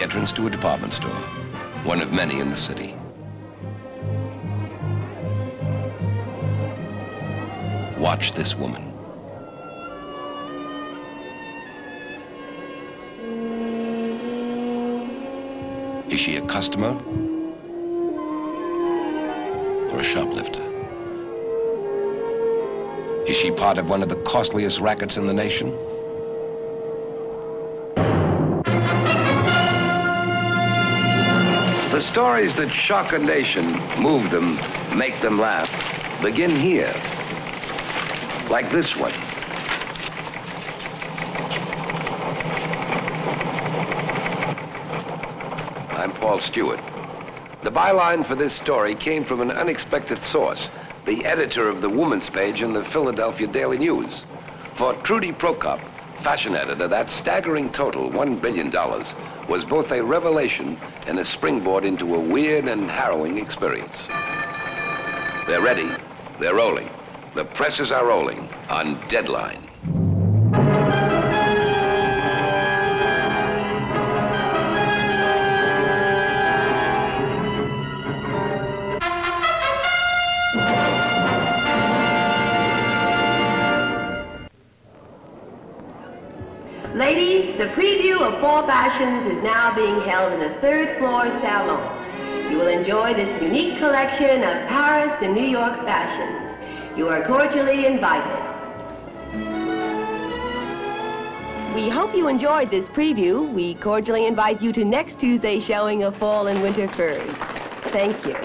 entrance to a department store, one of many in the city. Watch this woman. Is she a customer or a shoplifter? Is she part of one of the costliest rackets in the nation? The stories that shock a nation, move them, make them laugh, begin here. Like this one. I'm Paul Stewart. The byline for this story came from an unexpected source, the editor of the Woman's page in the Philadelphia Daily News. For Trudy Prokop, fashion editor, that staggering total, $1 billion, was both a revelation and a springboard into a weird and harrowing experience. They're ready, they're rolling. The presses are rolling on Deadline. Ladies, the preview of Fall Fashions is now being held in the third floor salon. You will enjoy this unique collection of Paris and New York fashions. You are cordially invited. We hope you enjoyed this preview. We cordially invite you to next Tuesday's showing of fall and winter furs. Thank you.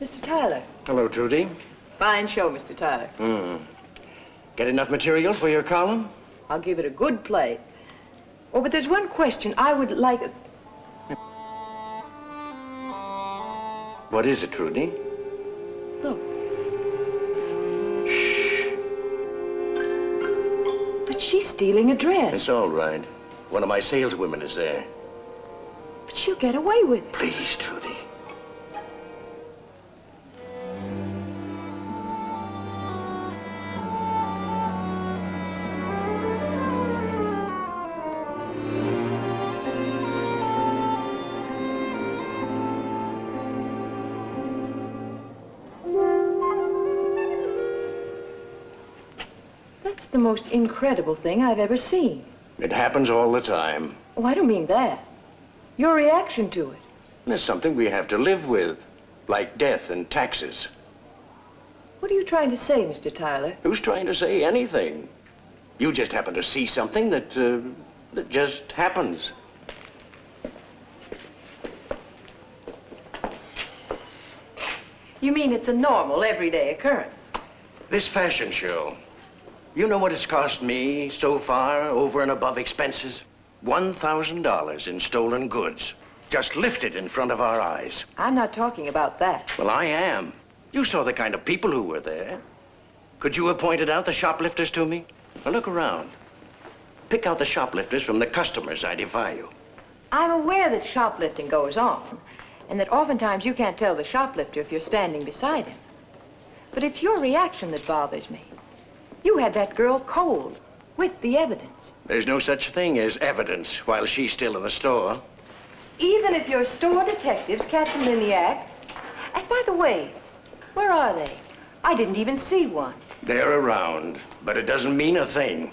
Mr. Tyler. Hello, Trudy. Fine show, Mr. Tyler. Get enough material for your column? I'll give it a good play. Oh, but there's one question I would like... What is it, Trudy? Look. Shh. But she's stealing a dress. It's all right. One of my saleswomen is there. But she'll get away with it. Please, Trudy. That's the most incredible thing I've ever seen. It happens all the time. Oh, I don't mean that. Your reaction to it. It's something we have to live with, like death and taxes. What are you trying to say, Mr. Tyler? Who's trying to say anything? You just happen to see something that just happens. You mean it's a normal, everyday occurrence? This fashion show, you know what it's cost me so far, over and above expenses? $1,000 in stolen goods, just lifted in front of our eyes. I'm not talking about that. Well, I am. You saw the kind of people who were there. Could you have pointed out the shoplifters to me? Now look around. Pick out the shoplifters from the customers I defy you. I'm aware that shoplifting goes on, and that oftentimes you can't tell the shoplifter if you're standing beside him. But it's your reaction that bothers me. You had that girl cold, with the evidence. There's no such thing as evidence while she's still in the store. Even if your store detectives catch them in the act. And by the way, where are they? I didn't even see one. They're around, but it doesn't mean a thing.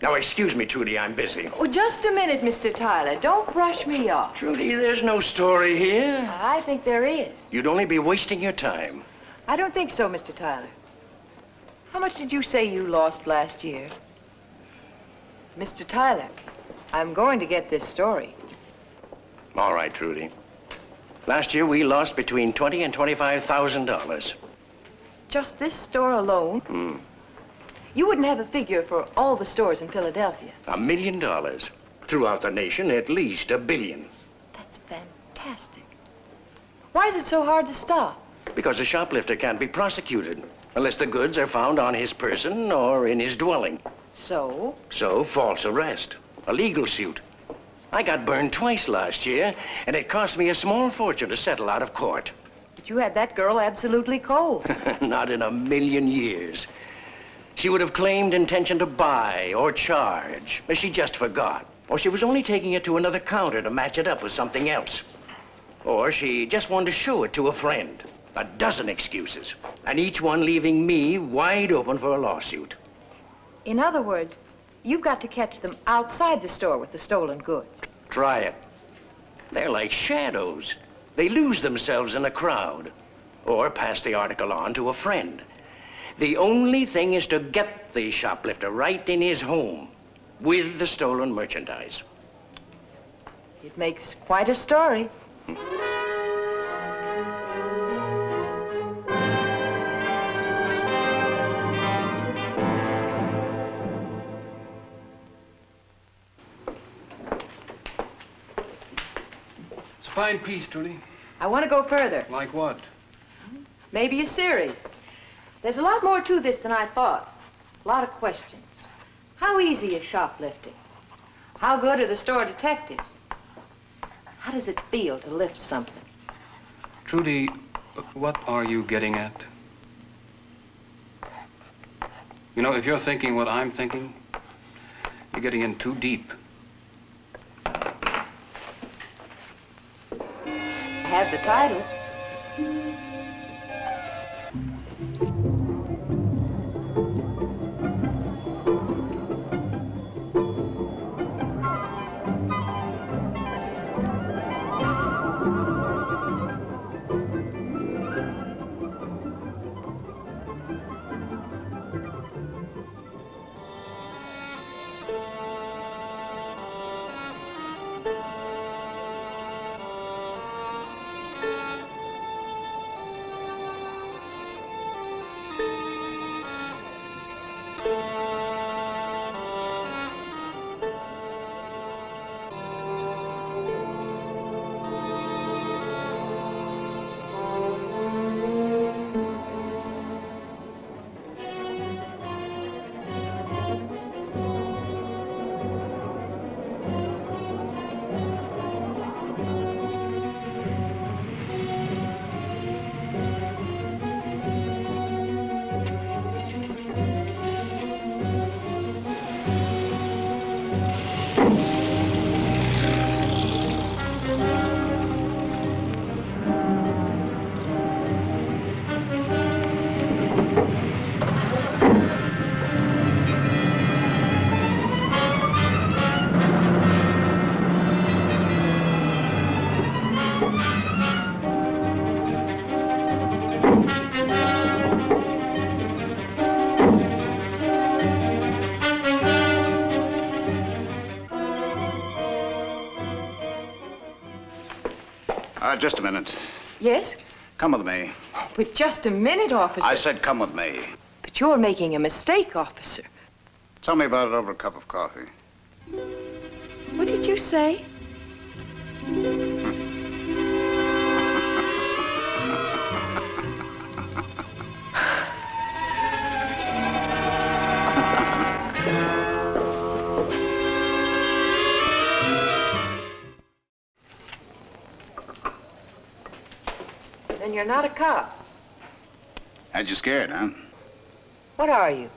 Now, excuse me, Trudy, I'm busy. Oh, just a minute, Mr. Tyler. Don't brush me off. Trudy, there's no story here. I think there is. You'd only be wasting your time. I don't think so, Mr. Tyler. How much did you say you lost last year? Mr. Tyler, I'm going to get this story. All right, Trudy. Last year, we lost between $20,000 and $25,000. Just this store alone? You wouldn't have a figure for all the stores in Philadelphia. $1 million. Throughout the nation, at least $1 billion. That's fantastic. Why is it so hard to stop? Because a shoplifter can't be prosecuted unless the goods are found on his person or in his dwelling. So? So, false arrest. A legal suit. I got burned twice last year, and it cost me a small fortune to settle out of court. But you had that girl absolutely cold. Not in a million years. She would have claimed intention to buy or charge, but she just forgot. Or she was only taking it to another counter to match it up with something else. Or she just wanted to show it to a friend. A dozen excuses, and each one leaving me wide open for a lawsuit. In other words, you've got to catch them outside the store with the stolen goods. Try it. They're like shadows. They lose themselves in a crowd, or pass the article on to a friend. The only thing is to get the shoplifter right in his home with the stolen merchandise. It makes quite a story. It's a fine piece, Trudy. I want to go further. Like what? Maybe a series. There's a lot more to this than I thought. A lot of questions. How easy is shoplifting? How good are the store detectives? How does it feel to lift something? Trudy, what are you getting at? You know, if you're thinking what I'm thinking, you're getting in too deep. I have the title. Just a minute. Yes? Come with me. But just a minute, officer. I said come with me. But you're making a mistake, officer. Tell me about it over a cup of coffee. What did you say? Then you're not a cop. Had you scared, huh? What are you?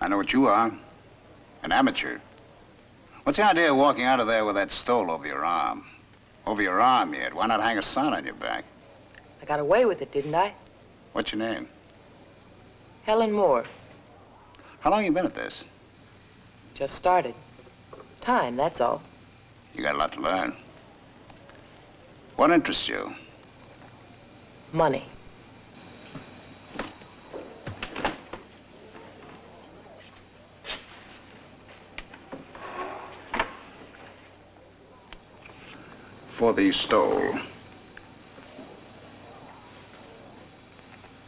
I know what you are. An amateur. What's the idea of walking out of there with that stole over your arm? Over your arm yet? Why not hang a sign on your back? I got away with it, didn't I? What's your name? Helen Moore. How long you been at this? Just started. Time, that's all. You got a lot to learn. What interests you? Money. For the stole.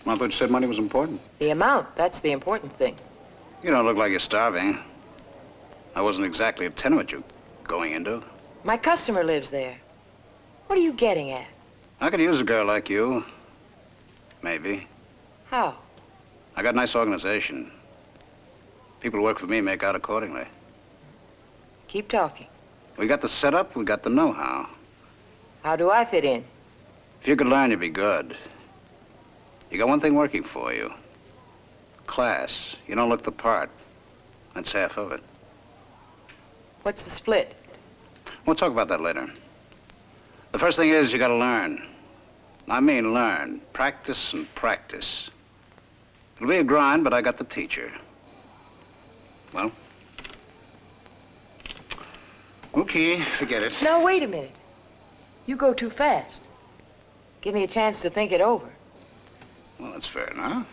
I thought you said money was important. The amount, that's the important thing. You don't look like you're starving. I wasn't exactly a tenement you're going into. My customer lives there. What are you getting at? I could use a girl like you. Maybe. How? I got a nice organization. People who work for me make out accordingly. Keep talking. We got the setup, we got the know-how. How do I fit in? If you could learn, you'd be good. You got one thing working for you. Class. You don't look the part. That's half of it. What's the split? We'll talk about that later. The first thing is you gotta learn. I mean learn. Practice and practice. It'll be a grind, but I got the teacher. Well? Okay, forget it. No, wait a minute. You go too fast. Give me a chance to think it over. Well, that's fair enough.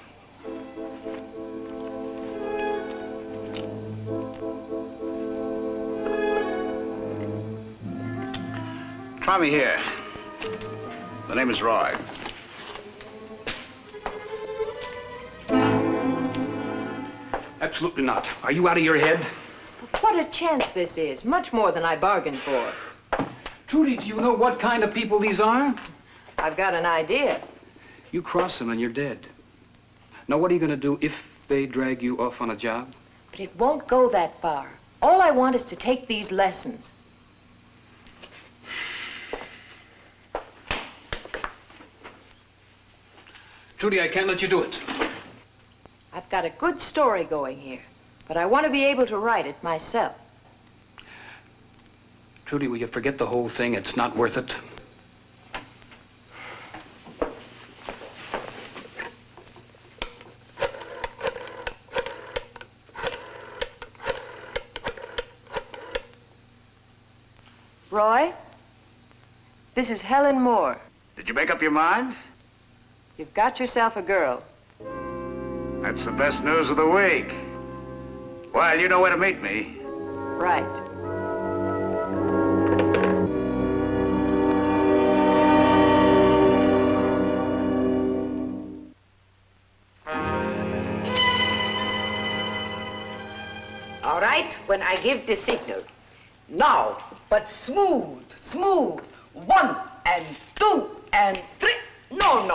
Try me here. The name is Roy. Absolutely not. Are you out of your head? What a chance this is. Much more than I bargained for. Trudy, do you know what kind of people these are? I've got an idea. You cross them and you're dead. Now, what are you going to do if they drag you off on a job? But it won't go that far. All I want is to take these lessons. Trudy, I can't let you do it. I've got a good story going here, but I want to be able to write it myself. Trudy, will you forget the whole thing? It's not worth it. Roy, this is Helen Moore. Did you make up your mind? You've got yourself a girl. That's the best news of the week. Well, you know where to meet me. Right. All right, when I give the signal. Now, but smooth, smooth. 1 and 2 and 3.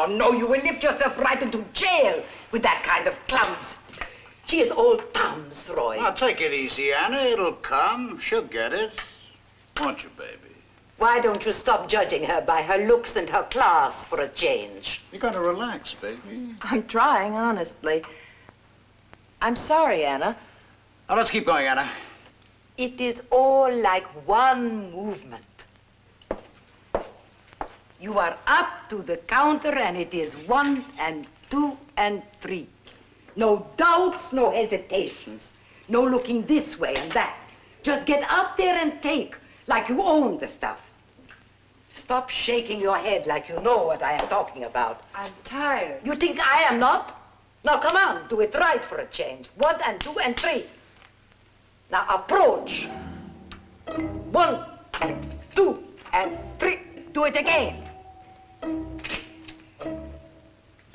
No, you will lift yourself right into jail with that kind of clumsy. She is all thumbs, Roy. Now, take it easy, Anna. It'll come. She'll get it. Won't you, baby? Why don't you stop judging her by her looks and her class for a change? You gotta relax, baby. I'm trying, honestly. I'm sorry, Anna. Now, let's keep going, Anna. It is all like one movement. You are up to the counter and it is 1 and 2 and 3. No doubts, no hesitations. No looking this way and that. Just get up there and take, like you own the stuff. Stop shaking your head like you know what I am talking about. I'm tired. You think I am not? Now come on, do it right for a change. 1 and 2 and 3. Now approach. 1 and 2 and 3. Do it again.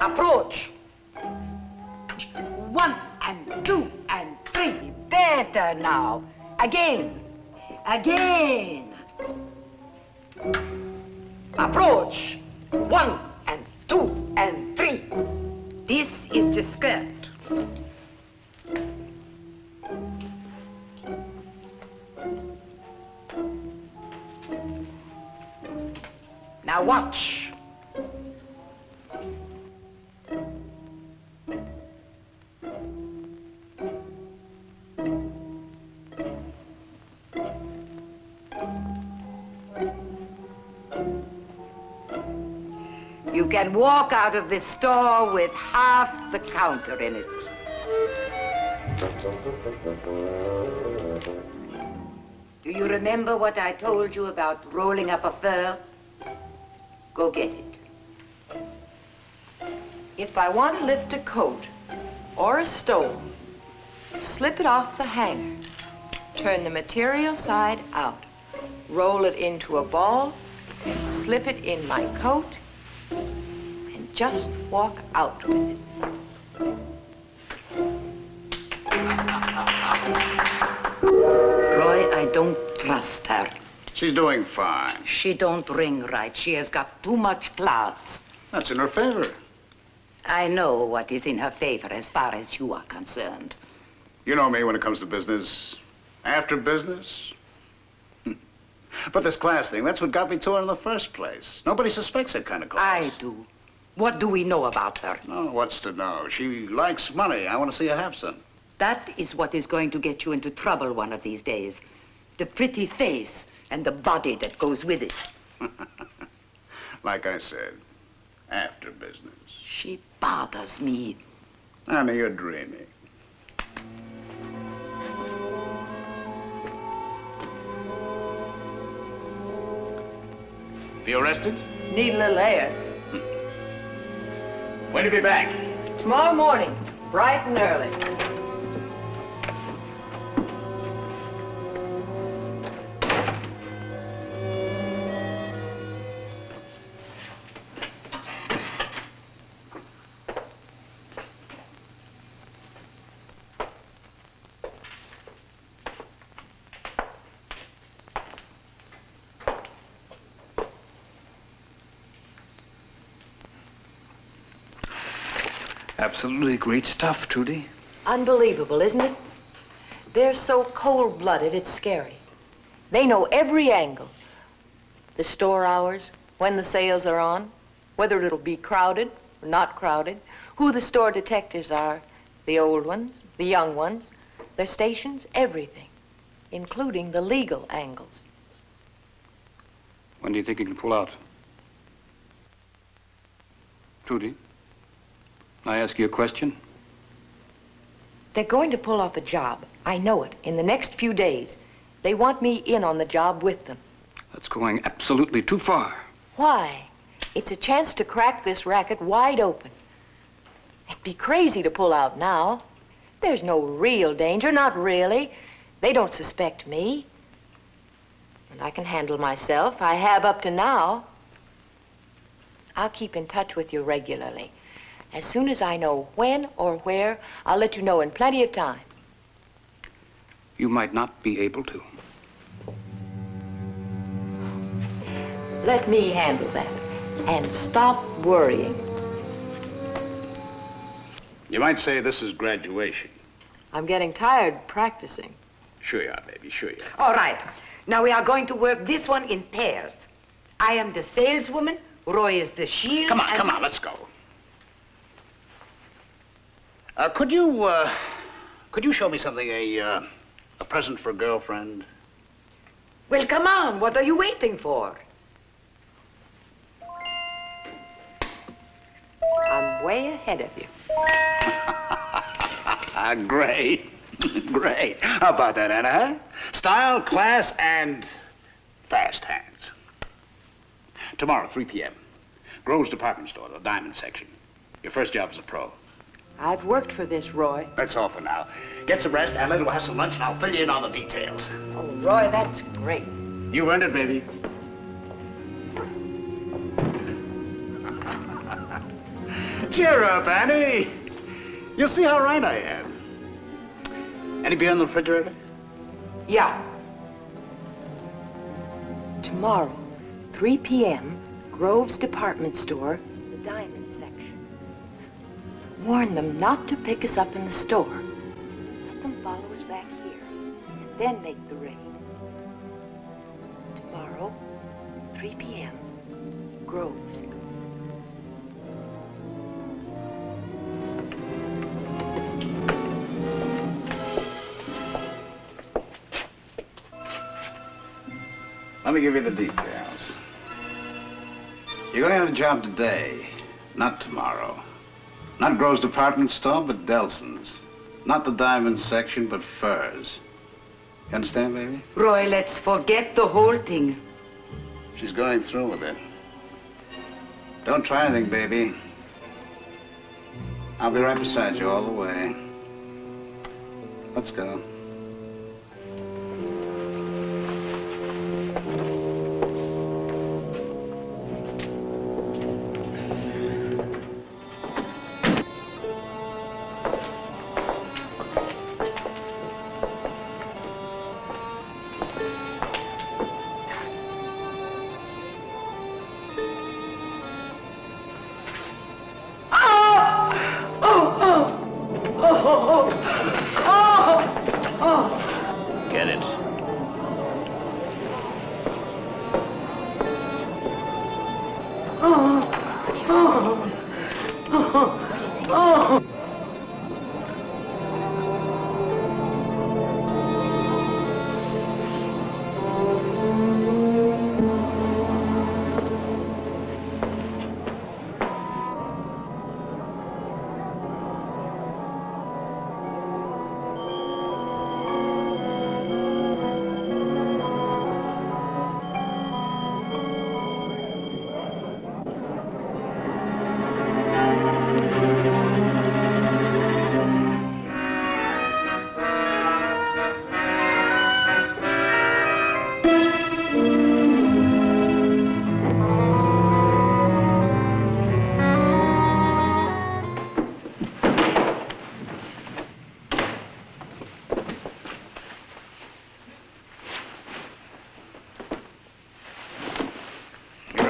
Approach. 1 and 2 and 3. Better now. Again. Again. Approach. 1 and 2 and 3. This is the skirt. Now watch. You can walk out of this store with half the counter in it. Do you remember what I told you about rolling up a fur? Go get it. If I want to lift a coat or a stove, slip it off the hanger, turn the material side out, roll it into a ball, and slip it in my coat, and just walk out with it. Roy, I don't trust her. She's doing fine. She don't ring right. She has got too much class. That's in her favor. I know what is in her favor as far as you are concerned. You know me when it comes to business. After business. But this class thing, that's what got me to her in the first place. Nobody suspects that kind of class. I do. What do we know about her? Oh, what's to know? She likes money. I want to see her have some. That is what is going to get you into trouble one of these days. The pretty face and the body that goes with it. Like I said, after business. She bothers me. Annie, you're dreaming. Feel arrested? Need a little air. When you be back? Tomorrow morning, bright and early. Absolutely great stuff, Trudy. Unbelievable, isn't it? They're so cold-blooded, it's scary. They know every angle. The store hours, when the sales are on, whether it'll be crowded or not crowded, who the store detectives are, the old ones, the young ones, their stations, everything, including the legal angles. When do you think you can pull out? Trudy, I ask you a question? They're going to pull off a job. I know it. In the next few days. They want me in on the job with them. That's going absolutely too far. Why? It's a chance to crack this racket wide open. It'd be crazy to pull out now. There's no real danger, not really. They don't suspect me. And I can handle myself. I have up to now. I'll keep in touch with you regularly. As soon as I know when or where, I'll let you know in plenty of time. You might not be able to. Let me handle that. And stop worrying. You might say this is graduation. I'm getting tired practicing. Sure you are, baby, sure you are. All right. Now we are going to work this one in pairs. I am the saleswoman, Roy is the shield. Come on, let's go. Could you show me something, a present for a girlfriend? Well, come on. What are you waiting for? I'm way ahead of you. Great. Great. How about that, Anna, huh? Style, class, and fast hands. Tomorrow, 3 p.m. Grove's department store, the diamond section. Your first job as a pro. I've worked for this, Roy. That's all for now. Get some rest, and later we'll have some lunch, and I'll fill you in on the details. Oh, Roy, that's great. You earned it, baby. Cheer up, Annie. You'll see how right I am. Any beer in the refrigerator? Yeah. Tomorrow, 3 p.m., Grove's department store, the diamond section. Warn them not to pick us up in the store. Let them follow us back here, and then make the raid. Tomorrow, 3 p.m., Grove's. Let me give you the details. You're going to have a job today, not tomorrow. Not Grove's department store, but Delson's. Not the diamond section, but furs. You understand, baby? Roy, let's forget the whole thing. She's going through with it. Don't try anything, baby. I'll be right beside you all the way. Let's go.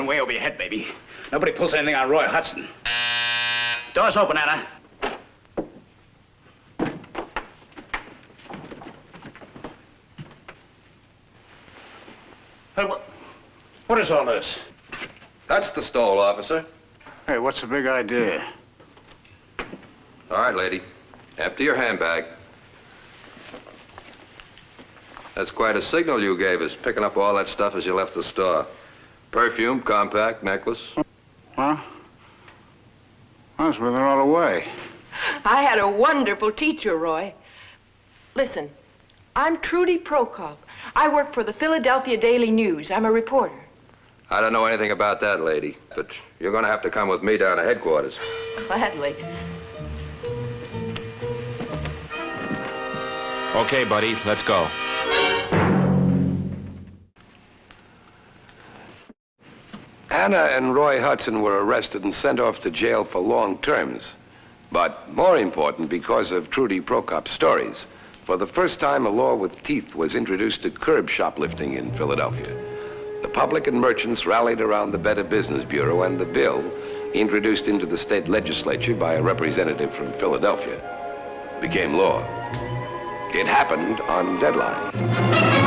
Way over your head, baby. Nobody pulls anything on Roy Hudson. Door's open, Anna. Hey, what is all this? That's the stole, officer. Hey, what's the big idea? All right, lady. Empty your handbag. That's quite a signal you gave us, picking up all that stuff as you left the store. Perfume, compact, necklace. Huh? I was with her all the way. I had a wonderful teacher, Roy. Listen, I'm Trudy Prokop. I work for the Philadelphia Daily News. I'm a reporter. I don't know anything about that, lady, but you're going to have to come with me down to headquarters. Gladly. Okay, buddy, let's go. Anna and Roy Hudson were arrested and sent off to jail for long terms. But more important, because of Trudy Prokop's stories, for the first time a law with teeth was introduced to curb shoplifting in Philadelphia. The public and merchants rallied around the Better Business Bureau, and the bill, introduced into the state legislature by a representative from Philadelphia, became law. It happened on deadline.